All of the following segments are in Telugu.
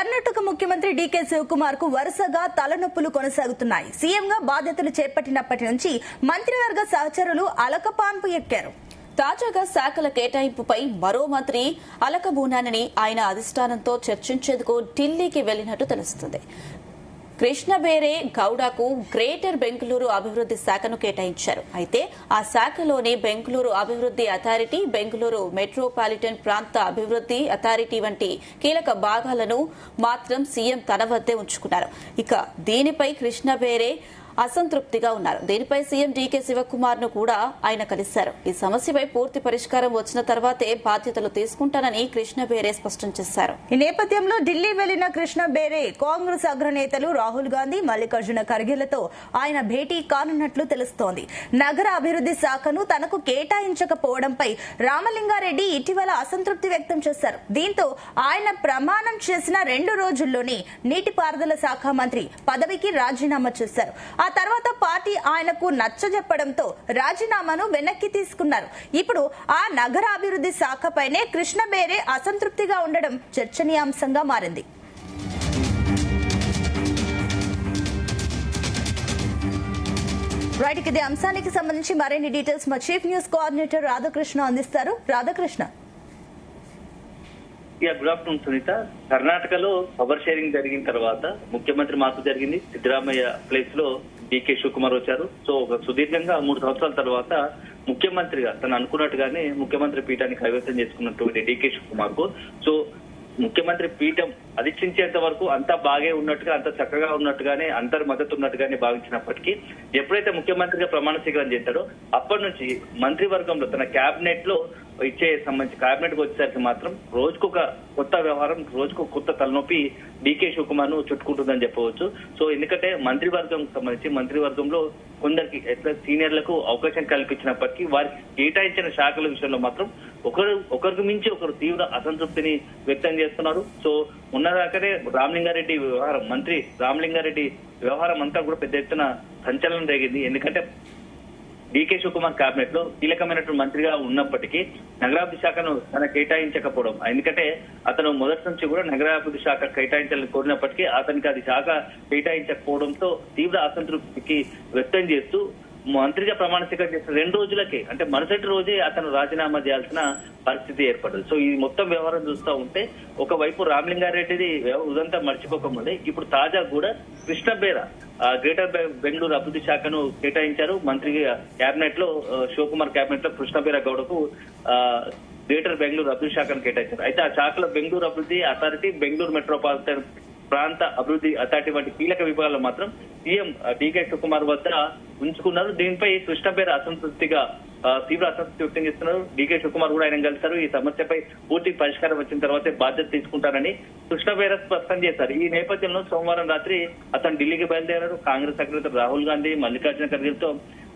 కర్ణాటక ముఖ్యమంత్రి డీకే శివకుమార్ కు వరుసగా తలనొప్పులు కొనసాగుతున్నాయి. సీఎంగా బాధ్యతలు చేపట్టినప్పటి నుంచి మంత్రివర్గ సహచరులు అలకపాన్పు ఎక్కారు. తాజాగా శాఖల కేటాయింపుపై మరో మంత్రి అలకబూనానని ఆయన అధిష్టానంతో చర్చించేందుకు ఢిల్లీకి వెళ్లినట్టు తెలుస్తుంది. కృష్ణబేరే గౌడకు గ్రేటర్ బెంగళూరు అభివృద్ది శాఖను కేటాయించారు. అయితే ఆ శాఖలోని బెంగళూరు అభివృద్ది అథారిటీ, బెంగళూరు మెట్రోపాలిటన్ ప్రాంత అభివృద్ది అథారిటీ వంటి కీలక భాగాలను మాత్రం సీఎం తన వద్దే ఉంచుకున్నారు. ఇక దీనిపై కృష్ణబేరే అసంతృప్తిగా ఉన్నారు. దీనిపై సీఎం డీకే శివకుమార్ ను కూడా ఆయన కలిశారు. ఈ సమస్యపై పూర్తి పరిష్కారం వచ్చిన తర్వాతే బాధ్యతలు తీసుకుంటానని కృష్ణబేరే స్పష్టం చేశారు. ఈ నేపథ్యంలో ఢిల్లీ వెళ్లిన కృష్ణబేరే కాంగ్రెస్ అగ్రనేతలు రాహుల్ గాంధీ, మల్లికార్జున ఖర్గేలతో ఆయన భేటీ కానున్నట్లు తెలుస్తోంది. నగర అభివృద్ది శాఖను తనకు కేటాయించకపోవడంపై రామలింగారెడ్డి ఇటీవల అసంతృప్తి వ్యక్తం చేశారు. దీంతో ఆయన ప్రమాణం చేసిన 2 రోజుల్లోనే నీటిపారుదల శాఖ మంత్రి పదవికి రాజీనామా చేశారు. ఆ తర్వాత పార్టీ ఆయనకు నచ్చజెప్పడంతో రాజీనామాను వెనక్కి తీసుకున్నారు. ఇప్పుడు ఆ నగర అభివృద్ది శాఖపైనే కృష్ణబేరే అసంతృప్తిగా ఉండడం చర్చనీయాంశంగా మారింది. రైట్, ఇదే అంశానికి సంబంధించి మరిన్ని డీటెయిల్స్ మా చీఫ్ న్యూస్ కోఆర్డినేటర్ రాధాకృష్ణ అందిస్తారు. రాధాకృష్ణ. Good afternoon Sunita. కర్ణాటకలో పవర్ షేరింగ్ జరిగిన తర్వాత ముఖ్యమంత్రి మార్పు జరిగింది. సిద్ధరామయ్య ప్లేస్ లో డీకే శివకుమార్ వచ్చారు. సో ఒక సుదీర్ఘంగా 3 సంవత్సరాల తర్వాత ముఖ్యమంత్రిగా తను అనుకున్నట్టుగానే ముఖ్యమంత్రి పీఠాన్ని కైవసం చేసుకున్నటువంటి డీకే శివకుమార్ కు సో ముఖ్యమంత్రి పీఠం అధిష్ఠించేంత వరకు అంతా బాగే ఉన్నట్టుగా, అంత చక్కగా ఉన్నట్టుగానే, అందరి మద్దతు ఉన్నట్టుగానే భావించినప్పటికీ ఎప్పుడైతే ముఖ్యమంత్రిగా ప్రమాణ స్వీకారం చేశాడో అప్పటి నుంచి మంత్రివర్గంలో తన కేబినెట్ లో సంబంధించి కేబినెట్ కు వచ్చేసరికి మాత్రం రోజుకొక కొత్త వ్యవహారం, రోజుకు కొత్త తలనొప్పి డీకే శివకుమార్ ను చుట్టుకుంటుందని చెప్పవచ్చు. సో ఎందుకంటే మంత్రివర్గం సంబంధించి మంత్రివర్గంలో కొందరికి సీనియర్లకు అవకాశం కల్పించినప్పటికీ వారికి కేటాయించిన శాఖల విషయంలో మాత్రం ఒకరికి మించి ఒకరు తీవ్ర అసంతృప్తిని వ్యక్తం చేస్తున్నారు. సో ఉన్నదాకనే రామలింగారెడ్డి వ్యవహారం, మంత్రి రామలింగారెడ్డి వ్యవహారం అంతా కూడా పెద్ద ఎత్తున సంచలనం రేగింది. ఎందుకంటే డీకే శివకుమార్ కేబినెట్ లో కీలకమైనటువంటి మంత్రిగా ఉన్నప్పటికీ నగరాభివృద్ధి శాఖను తన కేటాయించకపోవడం, ఎందుకంటే అతను మొదటి నుంచి కూడా నగరాభివృద్ధి శాఖ కేటాయించాలని కోరినప్పటికీ అతనికి అది శాఖ కేటాయించకపోవడంతో తీవ్ర అసంతృప్తికి వ్యక్తం చేస్తూ మంత్రిగా ప్రమాణ స్వీకారం చేసిన 2 రోజులకే, అంటే మరుసటి రోజే అతను రాజీనామా చేయాల్సిన పరిస్థితి ఏర్పడదు. సో ఈ మొత్తం వ్యవహారం చూస్తూ ఉంటే ఒకవైపు రామలింగారెడ్డిది ఉదంతా మర్చిపోకముందే ఇప్పుడు తాజా కూడా కృష్ణబేరా గ్రేటర్ బెంగళూరు అభివృద్ధి శాఖను కేటాయించారు. మంత్రి కేబినెట్ లో శివకుమార్ కేబినెట్ లో కృష్ణబేరా గౌడకు గ్రేటర్ బెంగళూరు అభివృద్ధి శాఖను కేటాయించారు. అయితే ఆ శాఖలో బెంగళూరు అభివృద్ధి అథారిటీ, బెంగళూరు మెట్రోపాలిటన్ ప్రాంత అభివృద్ధి అథారిటీ వంటి కీలక విభాగాల్లో మాత్రం సీఎం డీకే శివకుమార్ వద్ద ఉంచుకున్నారు. దీనిపై కృష్ణబేరా అసంతృప్తిగా తీవ్ర అసంతృప్తి వ్యక్తం చేస్తున్నారు. డీకే శివకుమార్ కూడా ఆయన కలిశారు. ఈ సమస్యపై పూర్తి పరిష్కారం వచ్చిన తర్వాతే బాధ్యత తీసుకుంటారని కృష్ణబేరా స్పష్టం చేశారు. ఈ నేపథ్యంలో సోమవారం రాత్రి అతను ఢిల్లీకి బయలుదేరారు. కాంగ్రెస్ అగ్రనేత రాహుల్ గాంధీ, మల్లికార్జున ఖర్గేలతో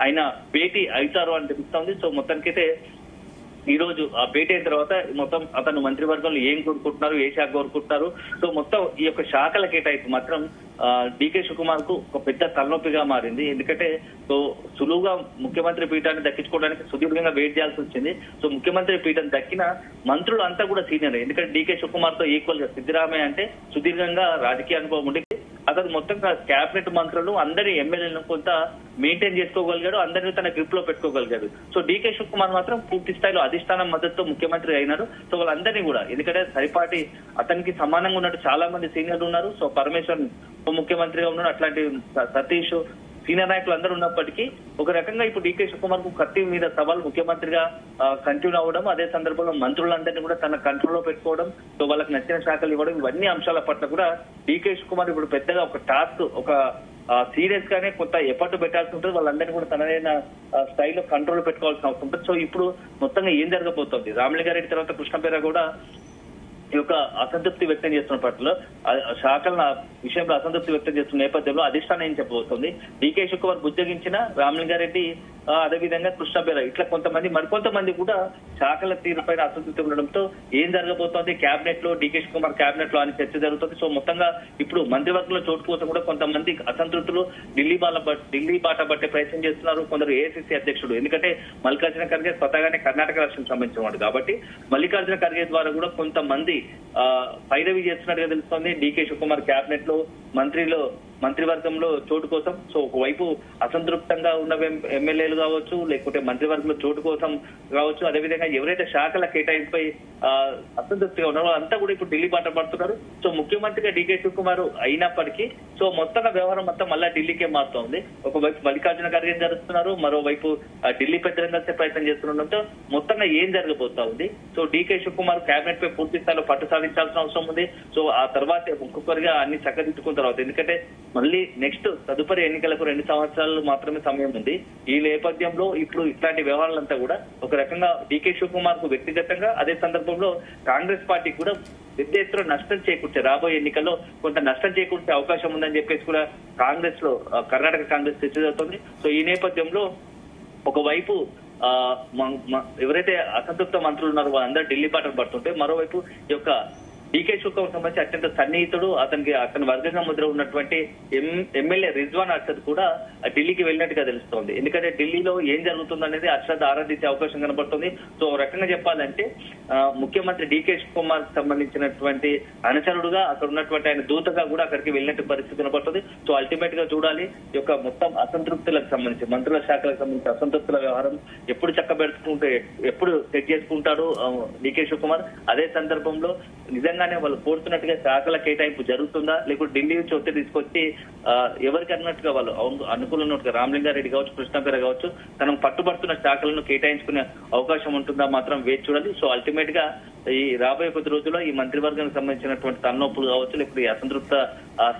ఆయన భేటీ అవుతారు అని తెలుస్తోంది. సో మొత్తానికైతే ఈ రోజు ఆ భేటీ అయిన తర్వాత మొత్తం అతను మంత్రివర్గంలో ఏం కోరుకుంటున్నారు, ఏ శాఖ కోరుకుంటున్నారు, సో మొత్తం ఈ యొక్క శాఖల కేటాయింపు మాత్రం డీకే శివకుమార్ కు ఒక పెద్ద తలనొప్పిగా మారింది. ఎందుకంటే సో సులువుగా ముఖ్యమంత్రి పీఠాన్ని దక్కించుకోవడానికి సుదీర్ఘంగా వెయిట్ చేయాల్సి వచ్చింది. సో ముఖ్యమంత్రి పీఠం దక్కిన మంత్రులు అంతా కూడా సీనియర్. ఎందుకంటే డీకే శివకుమార్ తో ఈక్వల్ గా సిద్ధరామయ్య అంటే సుదీర్ఘంగా రాజకీయ అనుభవం ఉండి అతను మొత్తం కేబినెట్ మంత్రులు అందరి ఎమ్మెల్యేలను కొంత మెయింటైన్ చేసుకోగలిగాడు, అందరినీ తన గ్రిప్ లో పెట్టుకోగలిగాడు. సో డీకే శివకుమార్ మాత్రం పూర్తి స్థాయిలో అధిష్టానం మద్దతుతో ముఖ్యమంత్రి అయినారు. సో వాళ్ళందరినీ కూడా, ఎందుకంటే సరిపాటి అతనికి సమానంగా ఉన్నట్టు చాలా మంది సీనియర్లు ఉన్నారు. సో పరమేశ్వర్ ముఖ్యమంత్రిగా ఉన్నాడు, అట్లాంటి సతీష్ సీనియర్ నాయకులు అందరూ ఉన్నప్పటికీ ఒక రకంగా ఇప్పుడు డీకే శివకుమార్ కు కత్తి మీద సవాల్ ముఖ్యమంత్రిగా కంటిన్యూ అవ్వడం, అదే సందర్భంలో మంత్రులందరినీ కూడా తన కంట్రోల్లో పెట్టుకోవడం, సో వాళ్ళకి నచ్చిన శాఖలు ఇవ్వడం, ఇవన్నీ అంశాల పట్ల కూడా డీకే శివకుమార్ ఇప్పుడు పెద్దగా ఒక టాస్క్, ఒక సీరియస్ గానే కొంత ఎఫర్ట్ పెట్టాల్సి ఉంటుంది. వాళ్ళందరినీ కూడా తనదైన స్టైల్లో కంట్రోల్ పెట్టుకోవాల్సిన అవసరం ఉంటుంది. సో ఇప్పుడు మొత్తంగా ఏం జరగబోతోంది, రామలింగారెడ్డి తర్వాత కృష్ణబేరా కూడా ఈ యొక్క అసంతృప్తి వ్యక్తం చేస్తున్న పట్ల శాఖల విషయంలో అసంతృప్తి వ్యక్తం చేస్తున్న నేపథ్యంలో అధిష్టానం ఏం చెప్పబోతోంది, డీకే శివకుమార్ బుజ్జగించిన రామలింగారెడ్డి అదేవిధంగా కృష్ణబేరా ఇట్లా మరికొంతమంది కూడా శాఖల తీరుపైన అసంతృప్తి ఉండడంతో ఏం జరగబోతోంది కేబినెట్ లో, డీకే శివకుమార్ కేబినెట్ లో అని చర్చ జరుగుతుంది. సో మొత్తంగా ఇప్పుడు మంత్రివర్గంలో చోటు కోసం కూడా కొంతమంది అసంతృప్తులు ఢిల్లీ బాట పట్టే ప్రయత్నం చేస్తున్నారు. కొందరు ఏఐసీసీ అధ్యక్షుడు, ఎందుకంటే మల్లికార్జున ఖర్గే స్వతహాగానే కర్ణాటక రాష్ట్రం సంబంధించిన వాడు కాబట్టి మల్లికార్జున ఖర్గే ద్వారా కూడా కొంతమంది మళ్ళీ పైరవి చేస్తున్నట్టుగా తెలుస్తోంది. డీకే శివకుమార్ కేబినెట్ లో మంత్రివర్గంలో చోటు కోసం. సో ఒకవైపు అసంతృప్తంగా ఉన్న ఎమ్మెల్యేలు కావచ్చు, లేకపోతే మంత్రివర్గంలో చోటు కోసం కావచ్చు, అదేవిధంగా ఎవరైతే శాఖల కేటాయింపుపై అసంతృప్తిగా ఉన్నారో అంతా కూడా ఇప్పుడు ఢిల్లీ బాట పడుతున్నారు. సో ముఖ్యమంత్రిగా డీకే శివకుమార్ అయినప్పటికీ సో మొత్తంగా వ్యవహారం మొత్తం మళ్ళా ఢిల్లీకే మారుతోంది. ఒకవైపు మల్లికార్జున ఖర్గే జరుస్తున్నారు, మరోవైపు ఢిల్లీ పెద్దలు కలిసే ప్రయత్నం చేస్తుండటంతో మొత్తంగా ఏం జరగబోతా ఉంది. సో డీకే శివకుమార్ కేబినెట్ పై పూర్తి స్థాయిలో పట్టు సాధించాల్సిన అవసరం ఉంది. సో ఆ తర్వాత ఒక్కొక్కరిగా అన్ని చక్కదిద్దుకున్న తర్వాత, ఎందుకంటే మళ్ళీ నెక్స్ట్ తదుపరి ఎన్నికలకు 2 సంవత్సరాలు మాత్రమే సమయం ఉంది. ఈ నేపథ్యంలో ఇప్పుడు ఇట్లాంటి వ్యవహారాలంతా కూడా ఒక రకంగా డీకే శివకుమార్ కు వ్యక్తిగతంగా, అదే సందర్భంలో కాంగ్రెస్ పార్టీకి కూడా పెద్ద ఎత్తున నష్టం చేకూర్చే, రాబోయే ఎన్నికల్లో కొంత నష్టం చేకూర్చే అవకాశం ఉందని చెప్పేసి కూడా కాంగ్రెస్ లో కర్ణాటక కాంగ్రెస్ చర్చ జరుగుతుంది. సో ఈ నేపథ్యంలో ఒకవైపు ఎవరైతే అసంతృప్త మంత్రులు ఉన్నారో వాళ్ళందరూ ఢిల్లీ బాటలు పడుతుంటే, మరోవైపు ఈ యొక్క డీకే శివకుమార్ సంబంధించి అత్యంత సన్నిహితుడు, అతని వర్గంగా ముద్ర ఉన్నటువంటి ఎమ్మెల్యే రిజ్వాన్ అర్షద్ కూడా ఢిల్లీకి వెళ్ళినట్టుగా తెలుస్తోంది. ఎందుకంటే ఢిల్లీలో ఏం జరుగుతుందనేది అర్షద్ ఆరాధించే అవకాశం కనబడుతుంది. సో ఒక రకంగా చెప్పాలంటే ముఖ్యమంత్రి డీకే శివకుమార్ సంబంధించినటువంటి అనుచరుడుగా, అక్కడ ఉన్నటువంటి ఆయన దూతగా కూడా అక్కడికి వెళ్ళినట్టు పరిస్థితి కనబడుతుంది. సో అల్టిమేట్ గా చూడాలి ఈ యొక్క మొత్తం అసంతృప్తులకు సంబంధించి, మంత్రుల శాఖలకు సంబంధించి అసంతృప్తుల వ్యవహారం ఎప్పుడు చక్కబెట్టుకుంటే, ఎప్పుడు సెట్ చేసుకుంటాడు డీకే శివకుమార్. అదే సందర్భంలో నిజంగానే వాళ్ళు కోరుతున్నట్టుగా శాఖల కేటాయింపు జరుగుతుందా, లేకపోతే ఢిల్లీ నుంచి ఒత్తిడి తీసుకొచ్చి ఎవరికి అన్నట్టుగా వాళ్ళు అనుకూలంగా రామలింగారెడ్డి కావచ్చు, కృష్ణాగారు కావచ్చు, తనకు పట్టుబడుతున్న శాఖలను కేటాయించుకునే అవకాశం ఉంటుందా మాత్రం వేచి చూడాలి. సో అల్టిమేట్ గా ఈ రాబోయే కొద్ది రోజుల్లో ఈ మంత్రివర్గానికి సంబంధించినటువంటి తలనొప్పులు కావచ్చు, లేకపోతే ఈ అసంతృప్త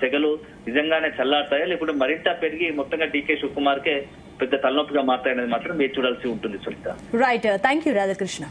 సెగలు నిజంగానే చల్లారుతాయా, లేకపోతే మరింత పెరిగి మొత్తంగా డీకే శివకుమార్ కే పెద్ద తలనొప్పిగా మారుతాయనేది మాత్రం వేచి చూడాల్సి ఉంటుంది. Sunitha. Right, thank you Radhakrishna.